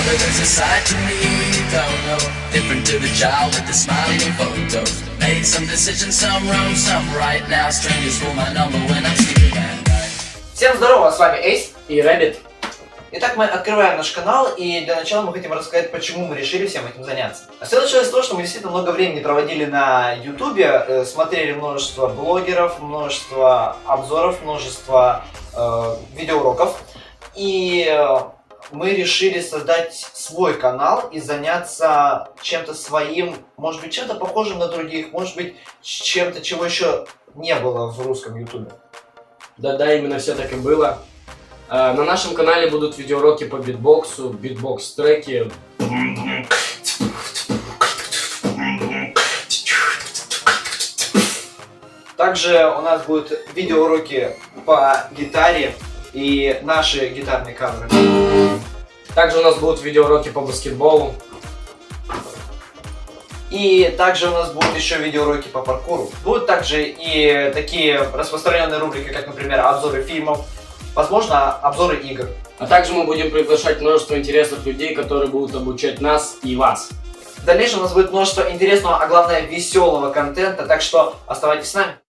Mother, there's a side to me you don't know, different to the child with the smiling photos. Made some decisions, some wrong, some right. Now strangers call my number when I'm sleeping at night. Всем здорово, с вами Эйс и Rabbit. Итак, мы открываем наш канал, и для начала мы хотим рассказать, почему мы решили всем этим заняться. Все началось с того, что мы действительно много времени проводили на ютубе, смотрели множество блогеров, множество обзоров, множество видеоуроков, и мы решили создать свой канал и заняться чем-то своим, может быть, чем-то похожим на других, может быть, чем-то, чего еще не было в русском ютубе. Да, именно все так и было. На нашем канале будут видеоуроки по битбоксу, битбокс-треки. Также у нас будут видеоуроки по гитаре и наши гитарные каверы. Также у нас будут видеоуроки по баскетболу. И также у нас будут еще видеоуроки по паркуру. Будут также и такие распространенные рубрики, как, например, обзоры фильмов, возможно, обзоры игр. А также мы будем приглашать множество интересных людей, которые будут обучать нас и вас. В дальнейшем у нас будет множество интересного, а главное веселого контента, так что оставайтесь с нами.